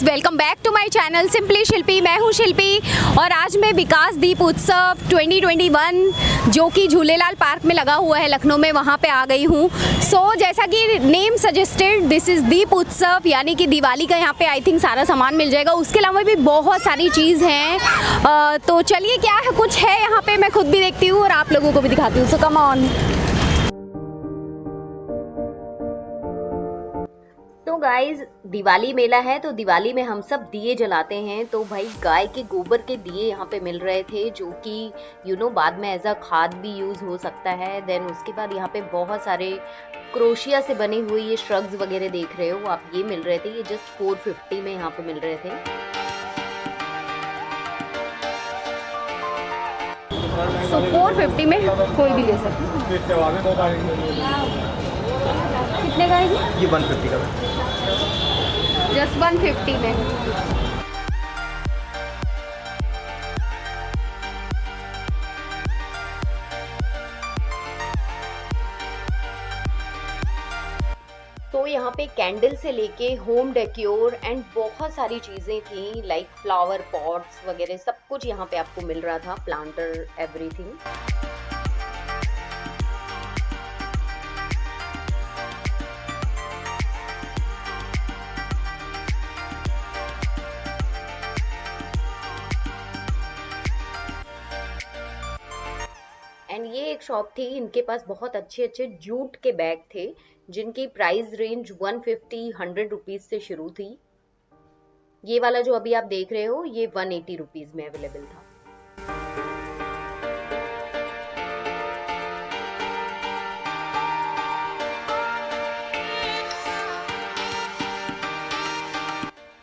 Welcome back to my channel simply Shilpi. मैं हूं शिल्पी और आज मैं विकास दीप उत्सव 2021 जो कि झूलेलाल पार्क में लगा हुआ है लखनऊ में, वहां पे आ गई हूं। जैसा कि नेम सजेस्टेड, दिस इज़ दीप उत्सव, यानी कि दिवाली का यहाँ पे आई थिंक सारा सामान मिल जाएगा। उसके अलावा भी बहुत सारी चीज़ हैं। तो चलिए क्या है कुछ है यहाँ पे, मैं खुद भी देखती हूँ और आप लोगों को भी दिखाती हूँ। सो कम ऑन। तो गाइज दिवाली मेला है, तो दिवाली में हम सब दिए जलाते हैं। तो भाई गाय के गोबर के दिए यहाँ पे मिल रहे थे, जो कि बाद में एज अ खाद भी यूज हो सकता है। देन उसके बाद यहाँ पे बहुत सारे क्रोशिया से बने हुए ये श्रग्स वगैरह देख रहे हो आप, ये मिल रहे थे। ये जस्ट 450 में यहाँ पे मिल रहे थे। So 450 में कोई भी ले सकते हैं। कितने का है ये 150 का, जस्ट 150 में। तो यहाँ पे कैंडल से लेके होम डेकोर एंड बहुत सारी चीजें थी, लाइक फ्लावर पॉट्स वगैरह सब कुछ यहाँ पे आपको मिल रहा था, प्लांटर एवरीथिंग। एंड ये एक शॉप थी, इनके पास बहुत अच्छे अच्छे जूट के बैग थे जिनकी प्राइस रेंज 150-100 रुपीज से शुरू थी। ये वाला जो अभी आप देख रहे हो ये 180 रुपीज में अवेलेबल था।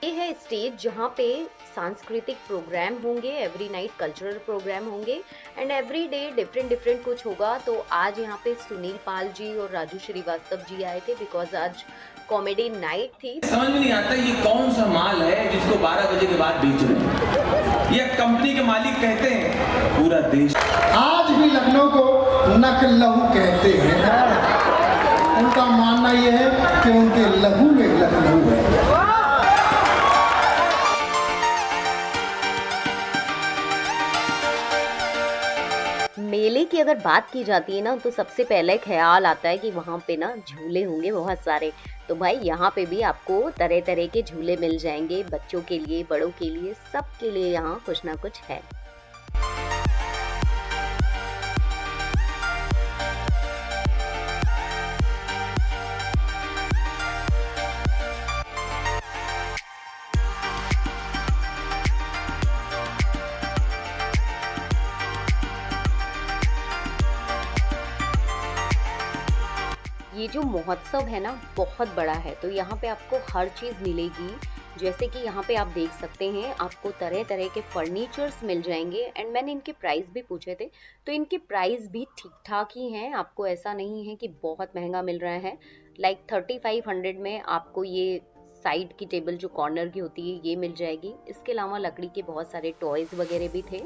ये है स्टेज जहाँ पे सांस्कृतिक प्रोग्राम होंगे, एवरी नाइट कल्चरल प्रोग्राम होंगे एंड एवरी डे डिफरेंट कुछ होगा। तो आज यहाँ पे सुनील पाल जी और राजू श्रीवास्तव जी आए थे, बिकॉज आज कॉमेडी नाइट थी। समझ में नहीं आता ये कौन सा माल है जिसको 12 बजे के बाद बेच रहे हैं। ये कंपनी के मालिक कहते हैं पूरा देश आज भी लखनऊ को नखलहू कहते हैं। उनका मानना यह है कि उनके लहू में लखनऊ है। मेले की अगर बात की जाती है ना, तो सबसे पहले ख्याल आता है कि वहाँ पे ना झूले होंगे बहुत सारे। तो भाई यहाँ पे भी आपको तरह तरह के झूले मिल जाएंगे, बच्चों के लिए, बड़ों के लिए, सबके लिए यहाँ कुछ ना कुछ है। ये जो महोत्सव है ना बहुत बड़ा है, तो यहाँ पे आपको हर चीज़ मिलेगी। जैसे कि यहाँ पे आप देख सकते हैं, आपको तरह तरह के फर्नीचर्स मिल जाएंगे एंड मैंने इनके प्राइस भी पूछे थे, तो इनके प्राइस भी ठीक ठाक ही हैं। आपको ऐसा नहीं है कि बहुत महंगा मिल रहा है। लाइक 3500 में आपको ये साइड की टेबल जो कॉर्नर की होती है ये मिल जाएगी। इसके अलावा लकड़ी के बहुत सारे टॉयज वगैरह भी थे।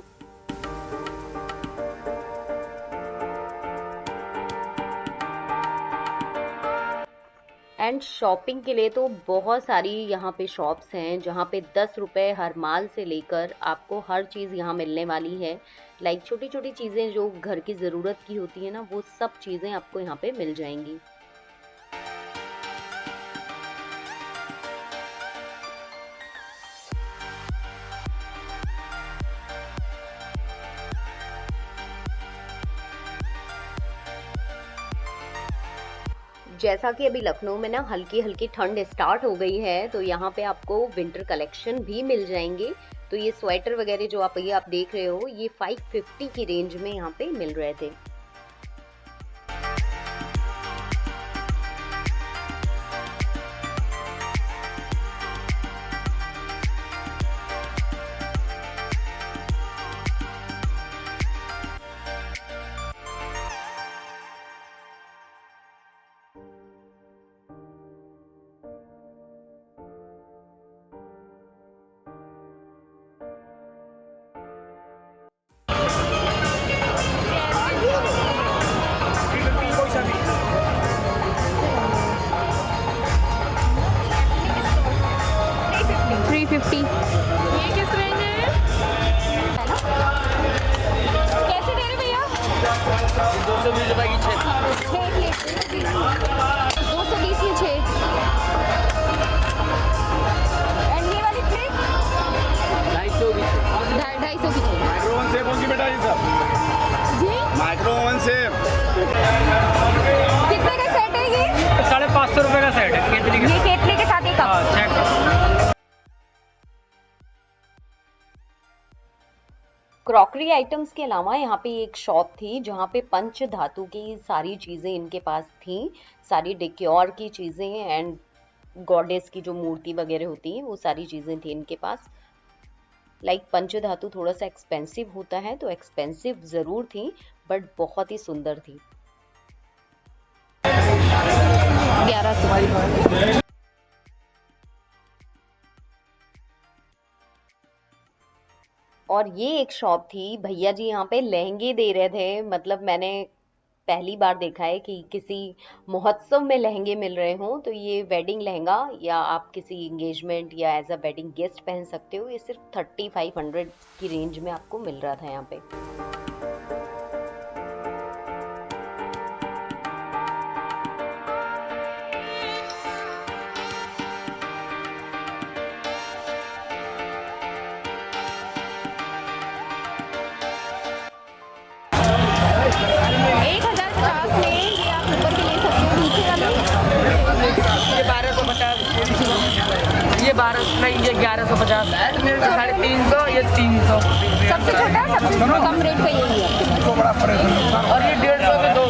एंड शॉपिंग के लिए तो बहुत सारी यहाँ पे शॉप्स हैं जहाँ पे 10 रुपये हर माल से लेकर आपको हर चीज़ यहाँ मिलने वाली है। लाइक छोटी छोटी चीज़ें जो घर की ज़रूरत की होती है ना, वो सब चीज़ें आपको यहाँ पे मिल जाएंगी। जैसा कि अभी लखनऊ में ना हल्की हल्की ठंड स्टार्ट हो गई है, तो यहाँ पे आपको विंटर कलेक्शन भी मिल जाएंगे। तो ये स्वेटर वगैरह जो आप देख रहे हो, ये 550 की रेंज में यहाँ पे मिल रहे थे। 350। ये किस रेंज है? है ना? कैसे दे रहे भैया? 220 रुपए की 6। 220 की 6। एंड ये वाली प्लेट 250 की 250 की 6। माइक्रो ओवन सेब होगी बेटा ये सब। जी माइक्रो ओवन सेब कितने का सेट है ये? 550 रुपए का सेट है केतली ये केतली के साथ एक कप। का। क्रॉकरी आइटम्स के अलावा यहाँ पे एक शॉप थी जहाँ पे पंच धातु की सारी चीज़ें इनके पास थी, सारी डेक्योर की चीज़ें एंड गॉडेस की जो मूर्ति वगैरह होती है वो सारी चीज़ें थी इनके पास। लाइक पंच धातु थोड़ा सा एक्सपेंसिव होता है तो एक्सपेंसिव ज़रूर थी बट बहुत ही सुंदर थी। 1100। और ये एक शॉप थी, भैया जी यहाँ पे लहंगे दे रहे थे। मतलब मैंने पहली बार देखा है कि किसी महोत्सव में लहंगे मिल रहे हों। तो ये वेडिंग लहंगा या आप किसी एंगेजमेंट या एज अ वेडिंग गेस्ट पहन सकते हो। ये सिर्फ 3500 की रेंज में आपको मिल रहा था यहाँ पे। ये 1200 नहीं, ये 1150, 350, ये 300। सबसे छोटा सबसे कम रेट का यही है आपके पास। और ये 150 के 2।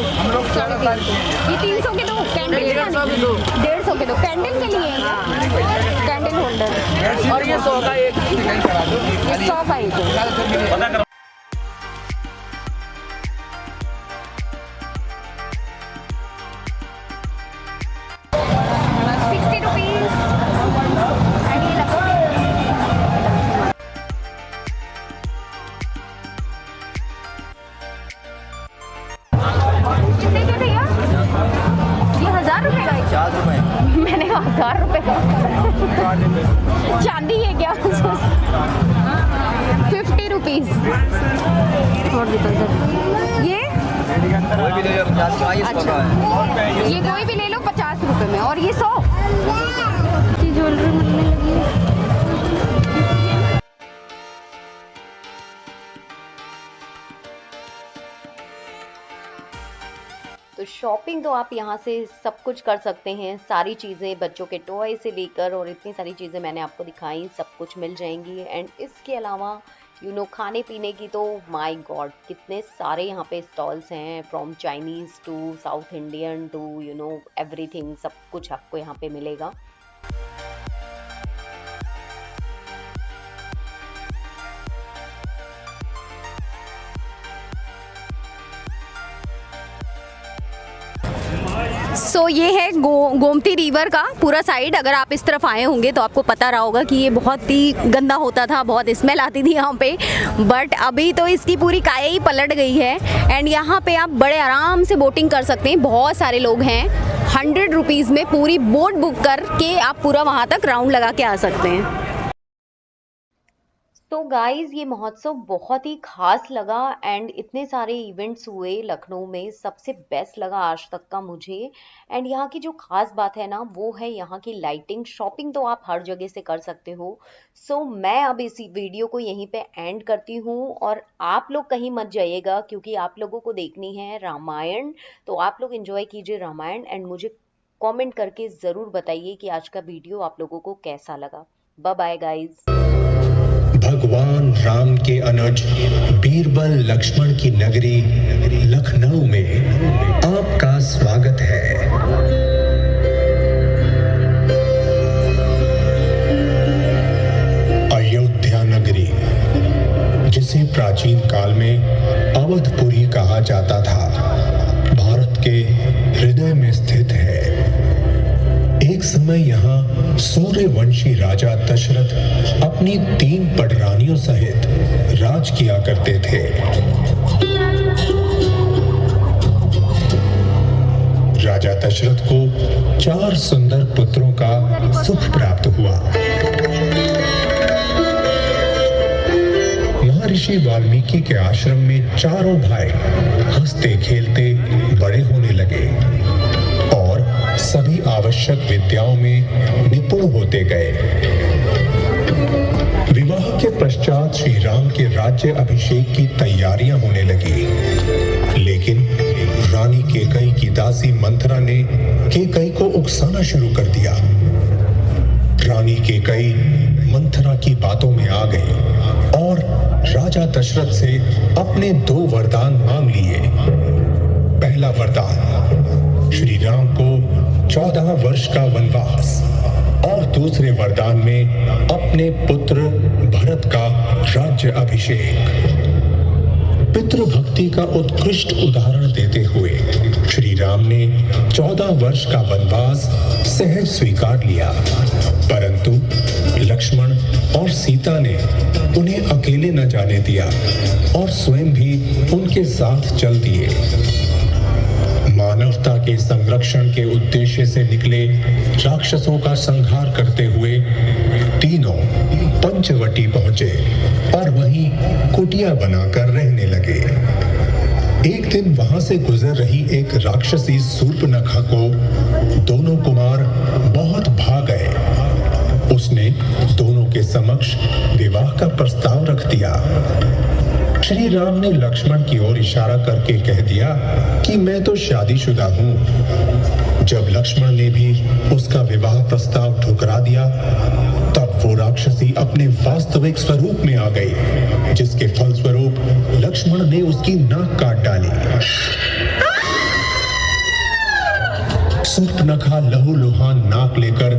ये 300 के दो कैंडल 150 के 2। 150 के दो कैंडल के लिए है, कैंडल होल्डर। और ये 100 का एक। ये 100 का एक है। 60 रुपीज। कितने के भैया? ये 1000 रुपए का है। 50 रुपए। मैंने 1000 रुपए का। चांदी है क्या? 50 रुपीज। और ये कोई भी ले लो 50 का, ये 100 का है। ये कोई भी ले लो 50 रुपए में। और ये 100 की ज्वेलरी मिलने लगी है। तो शॉपिंग तो आप यहाँ से सब कुछ कर सकते हैं। सारी चीज़ें बच्चों के टॉय से लेकर और इतनी सारी चीज़ें मैंने आपको दिखाई, सब कुछ मिल जाएंगी। एंड इसके अलावा खाने पीने की तो माय गॉड कितने सारे यहाँ पे स्टॉल्स हैं। From Chinese to south Indian to everything, सब कुछ आपको यहाँ पे मिलेगा। सो ये है गोमती रिवर का पूरा साइड। अगर आप इस तरफ आए होंगे तो आपको पता रहा होगा कि ये बहुत ही गंदा होता था, बहुत स्मेल आती थी यहाँ पे। बट अभी तो इसकी पूरी काया ही पलट गई है। एंड यहाँ पे आप बड़े आराम से बोटिंग कर सकते हैं। बहुत सारे लोग हैं। 100 रुपीज़ में पूरी बोट बुक करके आप पूरा वहाँ तक राउंड लगा के आ सकते हैं। तो गाइस ये महोत्सव बहुत ही खास लगा एंड इतने सारे इवेंट्स हुए लखनऊ में, सबसे बेस्ट लगा आज तक का मुझे। एंड यहाँ की जो खास बात है ना वो है यहाँ की लाइटिंग। शॉपिंग तो आप हर जगह से कर सकते हो। सो मैं अब इस वीडियो को यहीं पे एंड करती हूँ और आप लोग कहीं मत जाइएगा क्योंकि आप लोगों को देखनी है रामायण। तो आप लोग एंजॉय कीजिए रामायण एंड मुझे कमेंट करके ज़रूर बताइए कि आज का वीडियो आप लोगों को कैसा लगा। Bye bye guys. भगवान राम के अनुज बीरबल लक्ष्मण की नगरी लखनऊ में आपका स्वागत है। अयोध्या नगरी, जिसे प्राचीन काल में अवधपुरी कहा जाता था, भारत के हृदय में स्थित है। एक समय यहाँ सूर्यवंशी राजा दशरथ अपनी 3 पटरानियों सहित राज किया करते थे। राजा दशरथ को 4 सुंदर पुत्रों का सुख प्राप्त हुआ। महर्षि वाल्मीकि के आश्रम में चारों भाई हंसते खेलते बड़े होने लगे और सभी आवश्यक विद्याओं में निपुण होते गए। विवाह के पश्चात श्री राम के राज्य अभिषेक की तैयारियां होने लगी, लेकिन रानी केकई की दासी मंथरा ने केकई को उकसाना शुरू कर दिया। रानी केकई मंथरा की बातों में आ गई और राजा दशरथ से अपने 2 वरदान मांग लिए। पहला वरदान, श्री राम को 14 वर्ष का वनवास, और दूसरे वरदान में अपने पुत्र भरत का राज्य अभिषेक। पितृभक्ति का उत्कृष्ट उदाहरण देते हुए श्री राम ने 14 वर्ष का वनवास सहज स्वीकार लिया, परंतु लक्ष्मण और सीता ने उन्हें अकेले न जाने दिया और स्वयं भी उनके साथ चल दिए। मानवता के संरक्षण के उद्देश्य से निकले राक्षसों का संहार करते हुए तीनों पंचवटी पहुंचे और वहीं कुटिया बनाकर रहने लगे। एक दिन वहां से गुजर रही एक राक्षसी शूर्पणखा को दोनों कुमार बहुत भा गए। उसने दोनों के समक्ष विवाह का प्रस्ताव रख दिया। श्री राम ने लक्ष्मण की ओर इशारा करके कह दिया कि मैं तो शादीशुदा हूं। जब लक्ष्मण ने भी उसका विवाह प्रस्ताव ठुकरा दिया, तब वो राक्षसी अपने वास्तविक स्वरूप में आ गई, जिसके फलस्वरूप लक्ष्मण ने उसकी नाक काट डाली। शूर्पणखा लहूलुहान नाक लेकर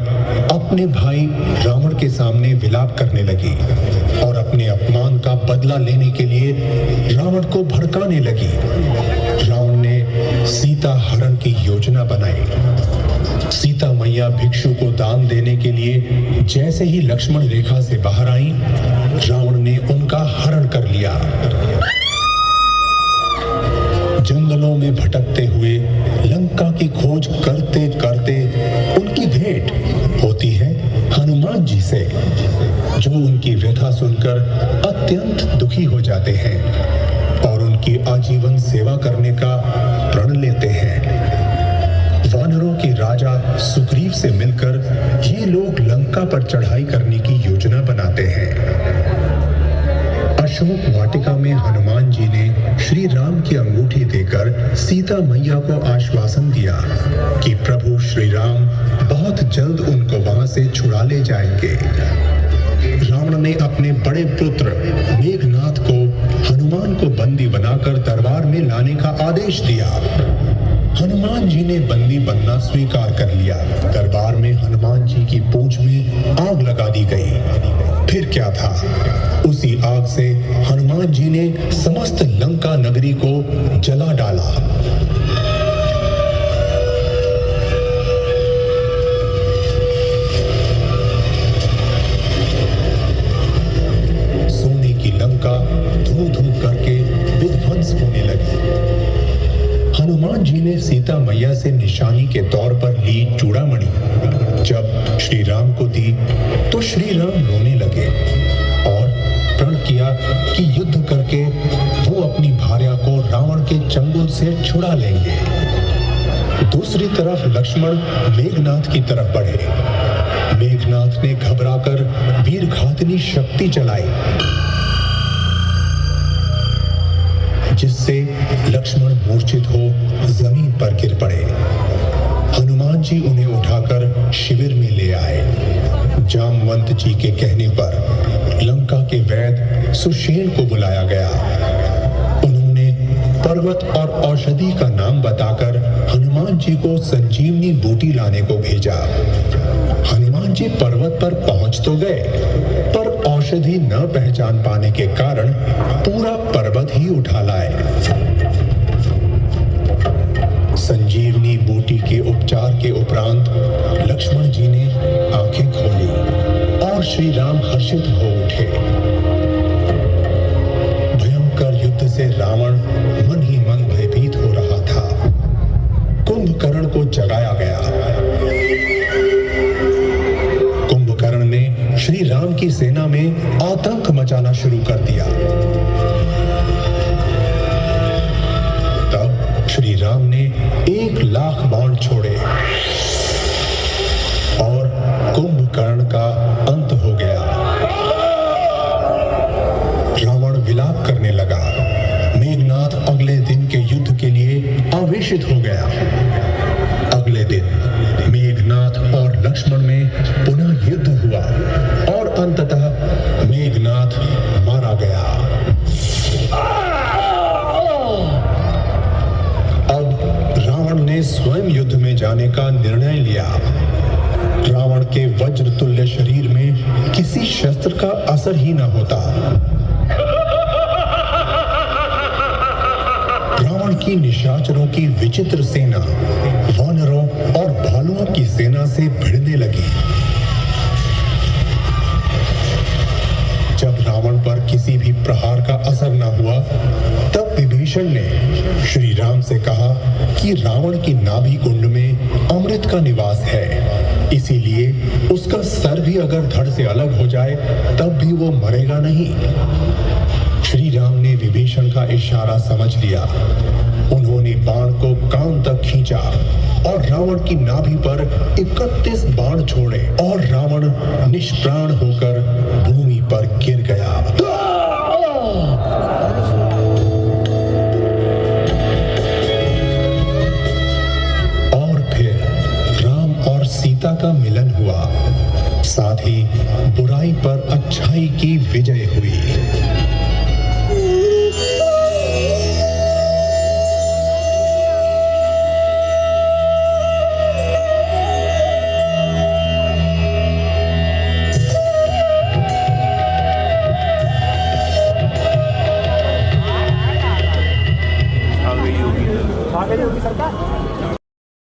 अपने भाई रावण के सामने विलाप करने लगी और अपने अपमान का बदला लेने के लिए रावण को भड़काने लगी। रावण ने सीता हरण की योजना बनाई। सीता मैया भिक्षु को दान देने के लिए जैसे ही लक्ष्मण रेखा से बाहर आई, रावण ने उनका हरण कर लिया। जंगलों में भटकते हुए लंका की खोज करते करते उनकी भेंट होती है हनुमान जी से, जो उनकी व्यथा सुनकर अत्यंत दुखी हो जाते हैं और उनकी आजीवन सेवा करने का प्रण लेते हैं। वानरों के राजा सुग्रीव से मिलकर ये लोग लंका पर चढ़ाई करने की योजना बनाते हैं। अशोक वाटिका में हनुमान जी ने श्री राम की अंगूठी देकर सीता मैया को आश्वासन दिया कि प्रभु श्री राम बहुत जल्द उनको वहां से छुड़ा ले जाएंगे। रावण ने अपने बड़े पुत्र मेघनाथ को हनुमान को बंदी बनाकर दरबार में लाने का आदेश दिया। हनुमान जी ने बंदी बनना स्वीकार कर लिया। दरबार में हनुमान जी की पूंछ में आग लगा दी गई। फिर क्या था, उसी आग से हनुमान जी ने समस्त लंका नगरी को जला डाला। सोने की लंका धू-धू करके विध्वंस होने लगी। हनुमान जी ने सीता मैया से निशानी के तौर पर ली चूड़ामणि जब श्री राम को दी तो श्री राम रोने लगे और प्रण किया कि युद्ध करके वो अपनी भार्या को रावण के चंगुल से छुड़ा लेंगे। दूसरी तरफ लक्ष्मण मेघनाथ की तरफ बढ़े। मेघनाथ ने घबराकर वीरघातिनी शक्ति चलाई, जिससे लक्ष्मण मूर्छित हो जमीन पर गिर पड़े। हनुमान जी उन्हें उठाकर शिविर में ले आए। जामवंत जी के कहने पर लंका के वैद्य सुषेण को बुलाया गया। उन्होंने पर्वत और औषधि का नाम बताकर हनुमान जी को संजीवनी बूटी लाने को भेजा। हनुमान जी पर्वत पर पहुंच तो गए, पर औषधि न पहचान पाने के कारण पूरा पर्वत ही उठा लाए। संजीवनी बूटी के उपचार के उपरांत लक्ष्मण जी ने आंखें खोली और श्री राम हर्षित हो उठे। भयंकर युद्ध से रावण मन ही मन भयभीत हो रहा था। कुंभकर्ण को जगाया गया। कुंभकर्ण ने श्री राम की सेना में आतंक मचाना शुरू कर दिया। तब श्री राम ने 1,00,000 बाण छोड़े और कुंभकर्ण का अंत हो गया। रावण विलाप करने लगा। मेघनाथ अगले दिन के युद्ध के लिए आवेशित हो गया। अगले दिन मेघनाथ और लक्ष्मण में पुनः युद्ध हुआ और अंततः मेघनाथ मारा गया। अब रावण ने स्वयं युद्ध में जाने का निर्णय लिया। रावण के वज्र तुल्य शरीर में किसी शस्त्र का असर ही न होता। रावण की निशाचरों की विचित्र सेना वानरों और भालुओं की सेना से भिड़ने लगी। जब रावण पर किसी भी प्रहार का असर न हुआ, तब विभीषण ने श्री राम से कहा कि रावण की नाभि कुंड में अमृत का निवास है, इसीलिए उसका सर भी अगर धड़ से अलग हो जाए तब भी वो मरेगा नहीं। श्री राम ने विभीषण का इशारा समझ लिया। उन्होंने बाण को कान तक खींचा और रावण की नाभि पर 31 बाण छोड़े और रावण निष्प्राण होकर भूमि पर गिर गया। और फिर राम और सीता का मिलन हुआ। साथ ही बुराई पर अच्छाई की विजय हुई।